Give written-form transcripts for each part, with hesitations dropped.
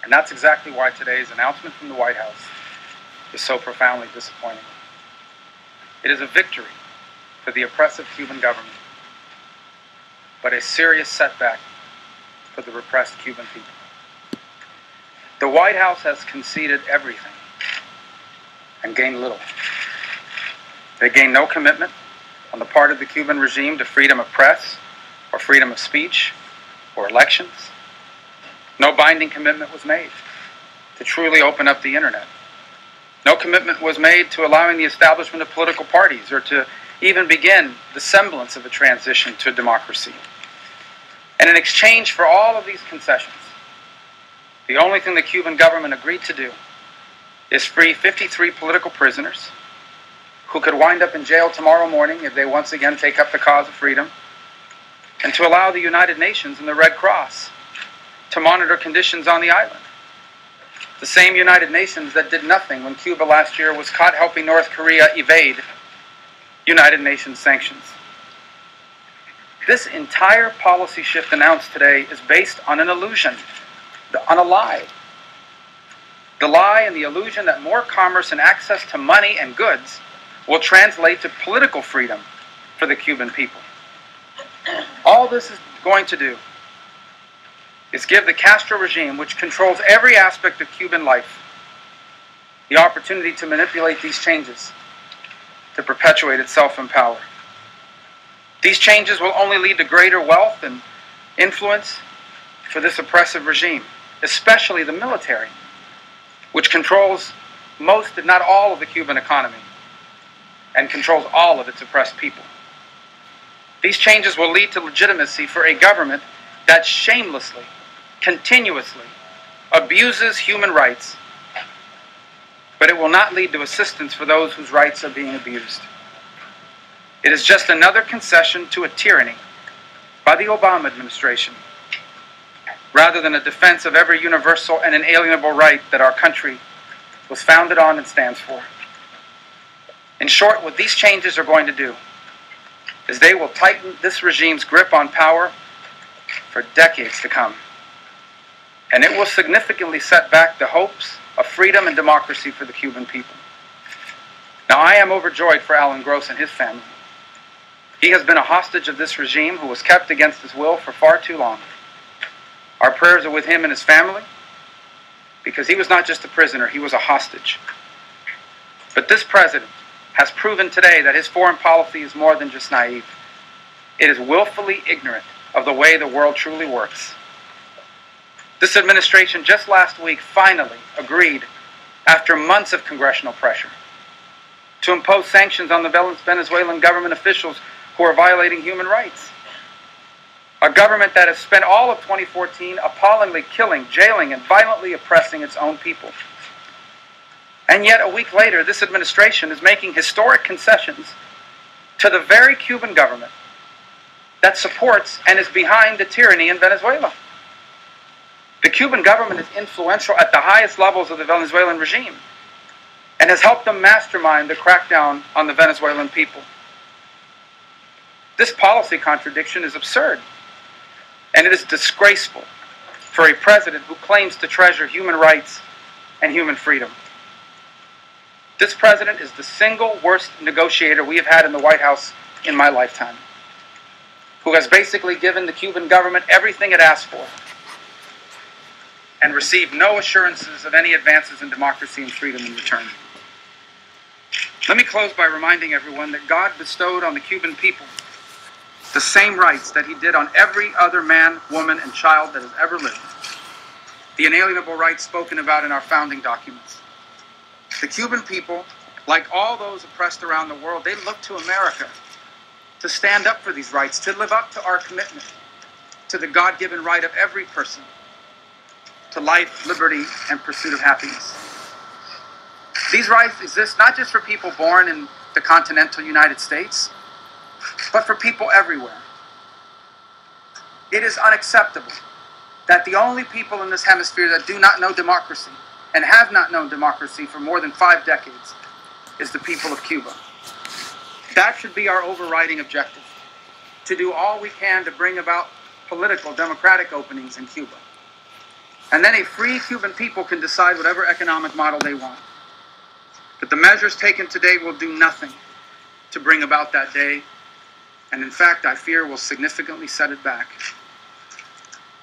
And that's exactly why today's announcement from the White House is so profoundly disappointing. It is a victory for the oppressive Cuban government, but a serious setback for the repressed Cuban people. The White House has conceded everything and gained little. They gained no commitment on the part of the Cuban regime to freedom of press or freedom of speech or elections. No binding commitment was made to truly open up the internet. No commitment was made to allowing the establishment of political parties or to even begin the semblance of a transition to democracy. And in exchange for all of these concessions, the only thing the Cuban government agreed to do is free 53 political prisoners who could wind up in jail tomorrow morning if they once again take up the cause of freedom, and to allow the United Nations and the Red Cross to monitor conditions on the island. The same United Nations that did nothing when Cuba last year was caught helping North Korea evade United Nations sanctions. This entire policy shift announced today is based on an illusion, on a lie. The lie and the illusion that more commerce and access to money and goods will translate to political freedom for the Cuban people. All this is going to do is give the Castro regime, which controls every aspect of Cuban life, the opportunity to manipulate these changes to perpetuate itself in power. These changes will only lead to greater wealth and influence for this oppressive regime, especially the military, which controls most, if not all, of the Cuban economy and controls all of its oppressed people. These changes will lead to legitimacy for a government that shamelessly, continuously abuses human rights, but it will not lead to assistance for those whose rights are being abused. It is just another concession to a tyranny by the Obama administration, rather than a defense of every universal and inalienable right that our country was founded on and stands for. In short, what these changes are going to do is they will tighten this regime's grip on power for decades to come. And it will significantly set back the hopes of freedom and democracy for the Cuban people. Now, I am overjoyed for Alan Gross and his family. He has been a hostage of this regime who was kept against his will for far too long. Our prayers are with him and his family, because he was not just a prisoner, he was a hostage. But this president has proven today that his foreign policy is more than just naive. It is willfully ignorant of the way the world truly works. This administration just last week finally agreed, after months of congressional pressure, to impose sanctions on the Venezuelan government officials who are violating human rights. A government that has spent all of 2014 appallingly killing, jailing, and violently oppressing its own people. And yet, a week later, this administration is making historic concessions to the very Cuban government that supports and is behind the tyranny in Venezuela. The Cuban government is influential at the highest levels of the Venezuelan regime and has helped them mastermind the crackdown on the Venezuelan people. This policy contradiction is absurd, and it is disgraceful for a president who claims to treasure human rights and human freedom. This president is the single worst negotiator we have had in the White House in my lifetime, who has basically given the Cuban government everything it asked for and received no assurances of any advances in democracy and freedom in return. Let me close by reminding everyone that God bestowed on the Cuban people the same rights that he did on every other man, woman, and child that has ever lived. The inalienable rights spoken about in our founding documents. The Cuban people, like all those oppressed around the world, they look to America to stand up for these rights, to live up to our commitment to the God-given right of every person to life, liberty, and pursuit of happiness. These rights exist not just for people born in the continental United States, but for people everywhere. It is unacceptable that the only people in this hemisphere that do not know democracy and have not known democracy for more than 5 decades is the people of Cuba. That should be our overriding objective, to do all we can to bring about political, democratic openings in Cuba. And then a free Cuban people can decide whatever economic model they want. But the measures taken today will do nothing to bring about that day. And in fact, I fear will significantly set it back.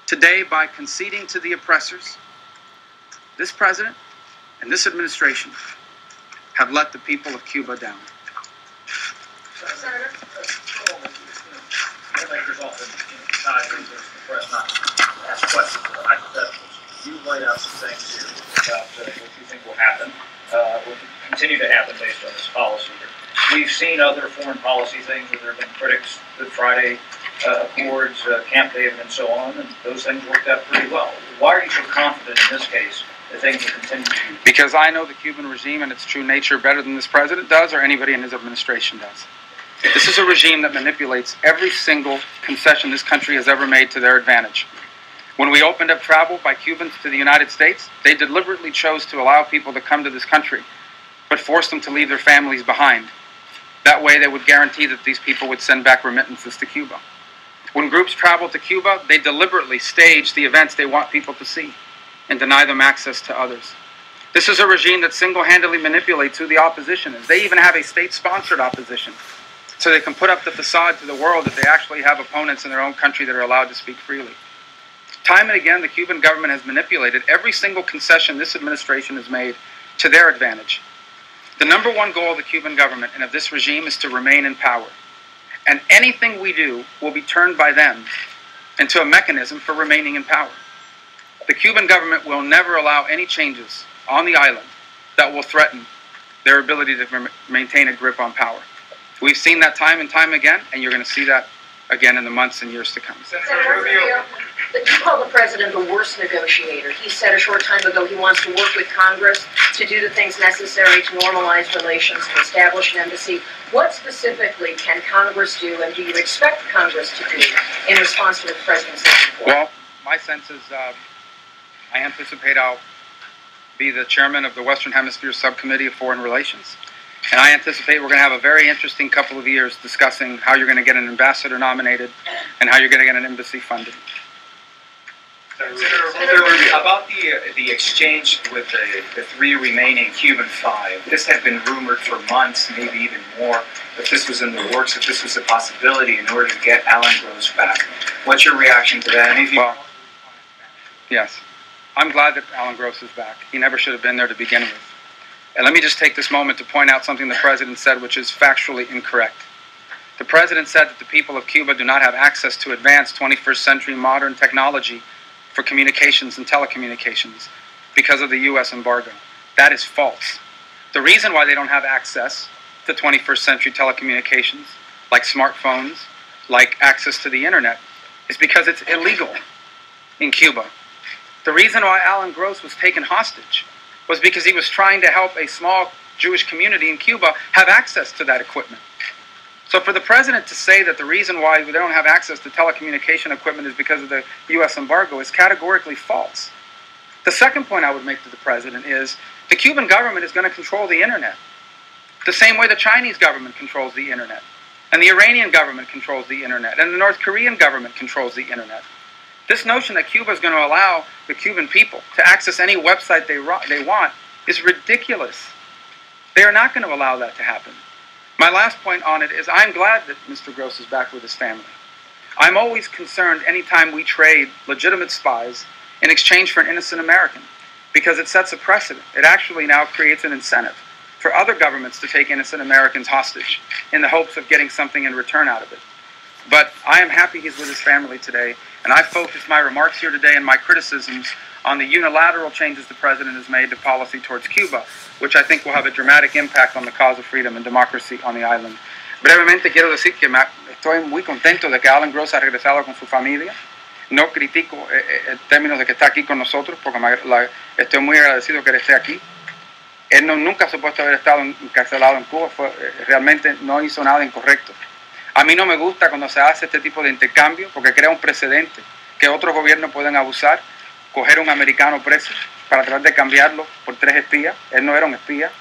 Today, by conceding to the oppressors, this president and this administration have let the people of Cuba down. Senator, lawmakers often decide to the press not to ask questions or hypotheticals. You laid out some things here about what you think will happen, will continue to happen based on this policy here. We've seen other foreign policy things where there have been critics, Good Friday Accords, Camp David, and so on, and those things worked out pretty well. Why are you so confident in this case that things will continue to be? Because I know the Cuban regime and its true nature better than this president does or anybody in his administration does. This is a regime that manipulates every single concession this country has ever made to their advantage. When we opened up travel by Cubans to the United States, they deliberately chose to allow people to come to this country, but forced them to leave their families behind. That way they would guarantee that these people would send back remittances to Cuba. When groups travel to Cuba, they deliberately stage the events they want people to see and deny them access to others. This is a regime that single-handedly manipulates who the opposition is. They even have a state-sponsored opposition, so they can put up the facade to the world that they actually have opponents in their own country that are allowed to speak freely. Time and again, the Cuban government has manipulated every single concession this administration has made to their advantage. The number one goal of the Cuban government and of this regime is to remain in power. And anything we do will be turned by them into a mechanism for remaining in power. The Cuban government will never allow any changes on the island that will threaten their ability to maintain a grip on power. We've seen that time and time again, and you're going to see that again in the months and years to come. Senator Rubio, you call the president the worst negotiator. He said a short time ago he wants to work with Congress to do the things necessary to normalize relations, to establish an embassy. What specifically can Congress do, and do you expect Congress to do in response to the president's report? Well, my sense is I anticipate I'll be the chairman of the Western Hemisphere Subcommittee of Foreign Relations. And I anticipate we're going to have a very interesting couple of years discussing how you're going to get an ambassador nominated and how you're going to get an embassy funded. Senator Rubio, about the exchange with the three remaining Cuban five, this had been rumored for months, maybe even more, that this was in the works, that this was a possibility in order to get Alan Gross back. What's your reaction to that? Well, yes. I'm glad that Alan Gross is back. He never should have been there to begin with. And let me just take this moment to point out something the president said which is factually incorrect. The president said that the people of Cuba do not have access to advanced 21st century modern technology for communications and telecommunications because of the U.S. embargo. That is false. The reason why they don't have access to 21st century telecommunications, like smartphones, like access to the internet, is because it's illegal in Cuba. The reason why Alan Gross was taken hostage was because he was trying to help a small Jewish community in Cuba have access to that equipment. So for the president to say that the reason why they don't have access to telecommunication equipment is because of the U.S. embargo is categorically false. The second point I would make to the president is the Cuban government is going to control the internet the same way the Chinese government controls the internet, and the Iranian government controls the internet, and the North Korean government controls the internet. This notion that Cuba is going to allow the Cuban people to access any website they want is ridiculous. They are not going to allow that to happen. My last point on it is I'm glad that Mr. Gross is back with his family. I'm always concerned anytime we trade legitimate spies in exchange for an innocent American, because it sets a precedent. It actually now creates an incentive for other governments to take innocent Americans hostage in the hopes of getting something in return out of it. But I am happy he's with his family today, and I focused my remarks here today and my criticisms on the unilateral changes the president has made to policy towards Cuba, which I think will have a dramatic impact on the cause of freedom and democracy on the island. Brevemente quiero decir que estoy muy contento de que Alan Gross ha regresado con su familia. No critico en términos de que está aquí con nosotros, porque estoy muy agradecido que él esté aquí. Él nunca ha supuesto haber estado encarcelado en Cuba, realmente no hizo nada incorrecto. A mí no me gusta cuando se hace este tipo de intercambio, porque crea un precedente que otros gobiernos pueden abusar, coger a un americano preso para tratar de cambiarlo por 3 espías. Él no era un espía.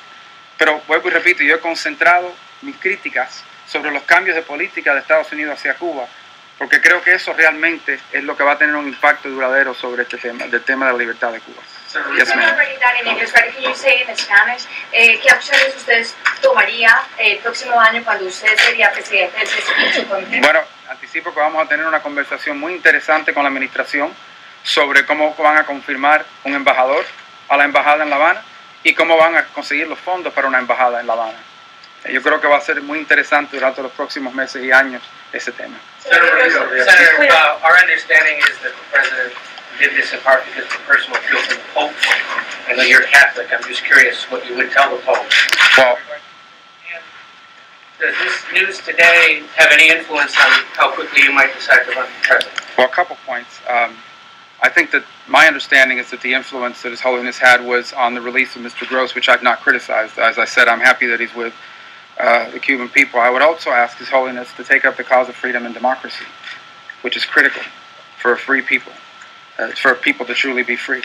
Pero vuelvo y repito, yo he concentrado mis críticas sobre los cambios de política de Estados Unidos hacia Cuba porque creo que eso realmente es lo que va a tener un impacto duradero sobre este tema, del tema de la libertad de Cuba. Yes, ma'am. Can you say in Spanish, ¿qué acciones ustedes tomaría el próximo año cuando usted sería presidente del comité? Bueno, anticipo que vamos a tener una conversación muy interesante con la administración sobre cómo van a confirmar un embajador a la embajada en La Habana y cómo van a conseguir los fondos para una embajada en La Habana. Yo creo que va a ser muy interesante durante los próximos meses y años ese tema. Senator, our understanding is that the president did this in part because of the personal appeal from the Pope. I know you're Catholic. I'm just curious what you would tell the Pope. Well, and does this news today have any influence on how quickly you might decide to run for president? well, a couple points. I think that my understanding is that the influence that His Holiness had was on the release of Mr. Gross, which I've not criticized. As I said, I'm happy that he's with the Cuban people. I would also ask His Holiness to take up the cause of freedom and democracy, which is critical for a free people, for people to truly be free.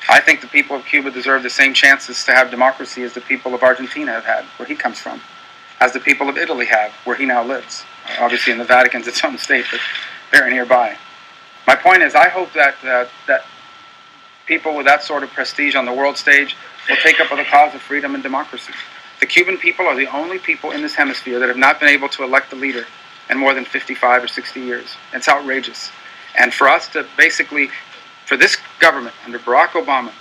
I think the people of Cuba deserve the same chances to have democracy as the people of Argentina have had, where he comes from, as the people of Italy have, where he now lives. Obviously, in the Vatican's its own state, but very nearby. My point is, I hope that that people with that sort of prestige on the world stage will take up the cause of freedom and democracy. The Cuban people are the only people in this hemisphere that have not been able to elect a leader in more than 55 or 60 years. It's outrageous. And for us to basically, for this government under Barack Obama,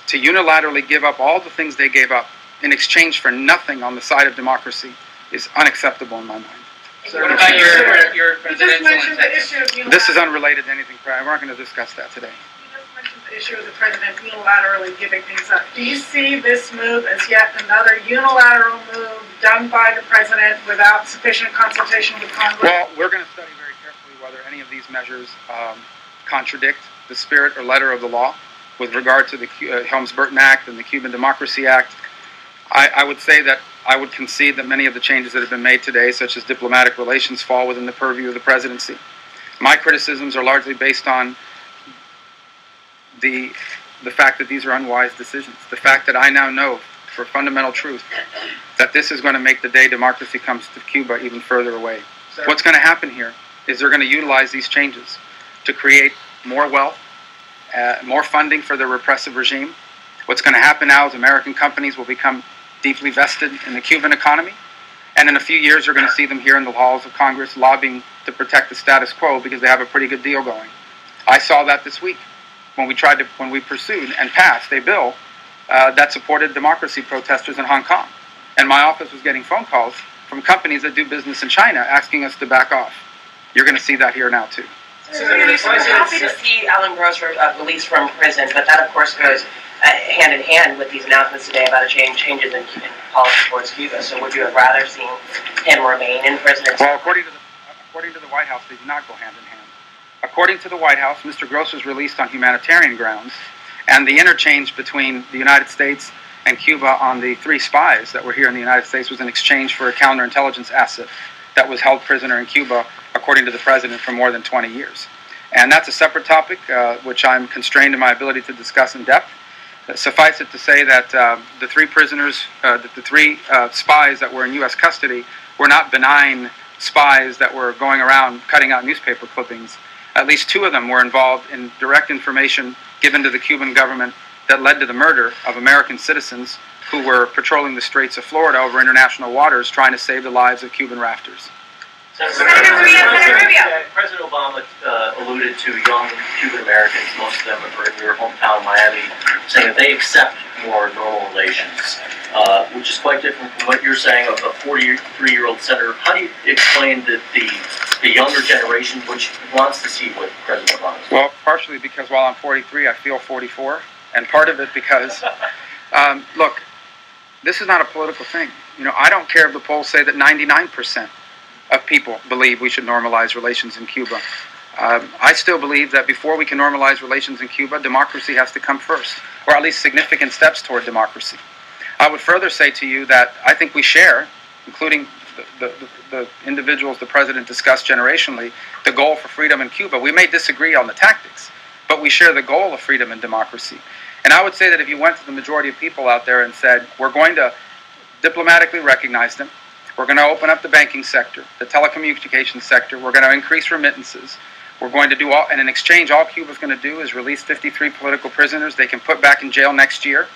to unilaterally give up all the things they gave up in exchange for nothing on the side of democracy is unacceptable in my mind. What about your presidential intentions? This is unrelated to anything. We're not going to discuss that today. You just mentioned the issue of the president unilaterally giving things up. Do you see this move as yet another unilateral move done by the president without sufficient consultation with Congress? Well, we're going to study very carefully whether any of these measures contradict the spirit or letter of the law with regard to the Helms-Burton Act and the Cuban Democracy Act. I would say that I would concede that many of the changes that have been made today, such as diplomatic relations, fall within the purview of the presidency. My criticisms are largely based on the fact that these are unwise decisions. The fact that I now know for fundamental truth that this is going to make the day democracy comes to Cuba even further away. What's going to happen here is they're going to utilize these changes to create more wealth, more funding for the repressive regime. What's going to happen now is American companies will become deeply vested in the Cuban economy, and in a few years you're going to see them here in the halls of Congress lobbying to protect the status quo because they have a pretty good deal going. I saw that this week when we pursued and passed a bill that supported democracy protesters in Hong Kong, and my office was getting phone calls from companies that do business in China asking us to back off. You're going to see that here now too. We're happy to see Alan Gross released from prison, but that of course goes hand in hand with these announcements today about changes in policy towards Cuba. So would you have rather seen him remain in prison? Well, according to the White House, they do not go hand in hand. According to the White House, Mr. Gross was released on humanitarian grounds, and the interchange between the United States and Cuba on the 3 spies that were here in the United States was in exchange for a counterintelligence asset that was held prisoner in Cuba, according to the president, for more than 20 years. And that's a separate topic, which I'm constrained in my ability to discuss in depth. Suffice it to say that the 3 prisoners, the 3 spies that were in U.S. custody were not benign spies that were going around cutting out newspaper clippings. At least 2 of them were involved in direct information given to the Cuban government that led to the murder of American citizens who were patrolling the Straits of Florida over international waters trying to save the lives of Cuban rafters. Senator Rubio. President Obama alluded to young Cuban Americans, most of them are in your hometown, Miami, saying that they accept more normal relations, which is quite different from what you're saying of a 43-year-old senator. How do you explain that the younger generation, which wants to see what President Obama is doing? Well, partially because while I'm 43, I feel 44, and part of it because, look, this is not a political thing. You know, I don't care if the polls say that 99% of people believe we should normalize relations in Cuba. I still believe that before we can normalize relations in Cuba, democracy has to come first, or at least significant steps toward democracy. I would further say to you that I think we share, including the individuals the president discussed generationally, the goal for freedom in Cuba. We may disagree on the tactics, but we share the goal of freedom and democracy. And I would say that if you went to the majority of people out there and said, we're going to diplomatically recognize them, We're going to open up the banking sector, the telecommunications sector. We're going to increase remittances. We're going to do all, and in exchange, all Cuba's going to do is release 53 political prisoners they can put back in jail next year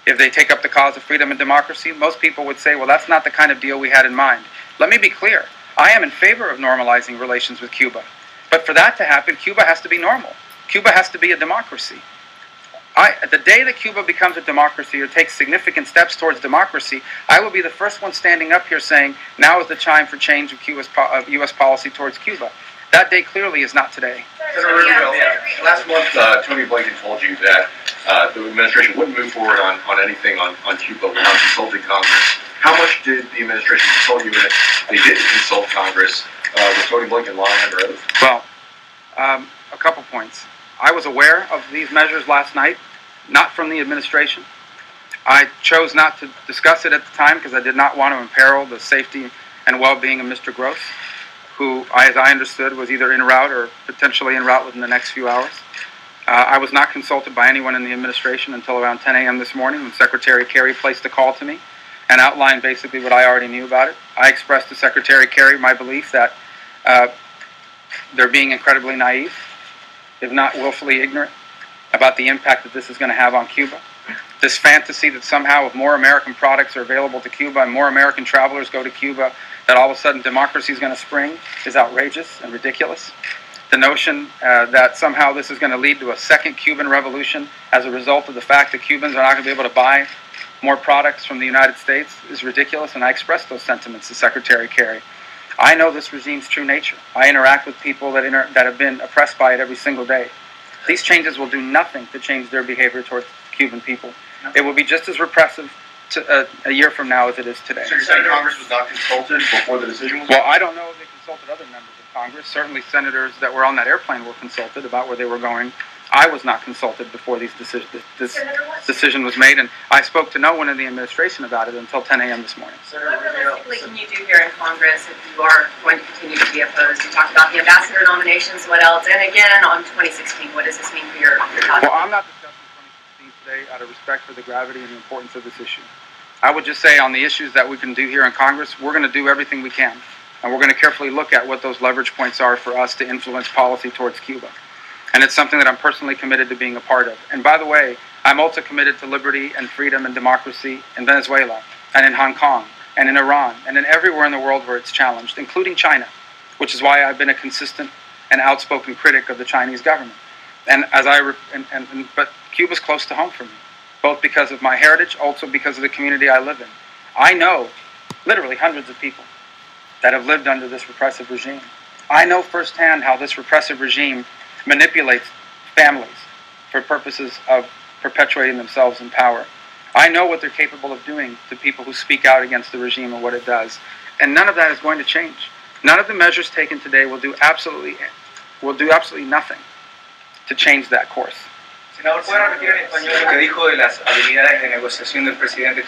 if they take up the cause of freedom and democracy. Most people would say, well, that's not the kind of deal we had in mind. Let me be clear. I am in favor of normalizing relations with Cuba. But for that to happen, Cuba has to be normal. Cuba has to be a democracy. The day that Cuba becomes a democracy or takes significant steps towards democracy, I will be the first one standing up here saying, now is the time for change of U.S. policy towards Cuba. That day clearly is not today. Senator Rubio, last month Tony Blinken told you that the administration wouldn't move forward on anything on Cuba without consulting Congress. How much did the administration consult you, and if they didn't consult Congress, was Tony Blinken lying under oath? Well, a couple points. I was aware of these measures last night, not from the administration. I chose not to discuss it at the time because I did not want to imperil the safety and well-being of Mr. Gross, who, as I understood, was either en route or potentially en route within the next few hours. I was not consulted by anyone in the administration until around 10 a.m. this morning when Secretary Kerry placed a call to me and outlined basically what I already knew about it. I expressed to Secretary Kerry my belief that they're being incredibly naive, if not willfully ignorant, about the impact that this is going to have on Cuba. This fantasy that somehow if more American products are available to Cuba and more American travelers go to Cuba, that all of a sudden democracy is going to spring is outrageous and ridiculous. The notion that somehow this is going to lead to a second Cuban revolution as a result of the fact that Cubans are not going to be able to buy more products from the United States is ridiculous, and I expressed those sentiments to Secretary Kerry. I know this regime's true nature. I interact with people that have been oppressed by it every single day. These changes will do nothing to change their behavior towards Cuban people. It will be just as repressive a year from now as it is today. So you're saying Congress was not consulted before the decision was made? Well, I don't know if they consulted other members of Congress. Certainly senators that were on that airplane were consulted about where they were going. I was not consulted before this decision was made, and I spoke to no one in the administration about it until 10 a.m. this morning. What realistically can you do here in Congress if you are going to continue to be opposed? You talked about the ambassador nominations, what else? And again, on 2016, what does this mean for your thoughts? Well, I'm not discussing 2016 today out of respect for the gravity and the importance of this issue. I would just say on the issues that we can do here in Congress, we're going to do everything we can. And we're going to carefully look at what those leverage points are for us to influence policy towards Cuba. And it's something that I'm personally committed to being a part of. And by the way, I'm also committed to liberty and freedom and democracy in Venezuela and in Hong Kong and in Iran and in everywhere in the world where it's challenged, including China, which is why I've been a consistent and outspoken critic of the Chinese government. And but Cuba's close to home for me, both because of my heritage, also because of the community I live in. I know literally hundreds of people that have lived under this repressive regime. I know firsthand how this repressive regime manipulates families for purposes of perpetuating themselves in power. I know what they're capable of doing to people who speak out against the regime and what it does. And none of that is going to change. None of the measures taken today will do absolutely nothing to change that course. Senador, ¿puede repetir en español lo que dijo de las habilidades de negociación del presidente?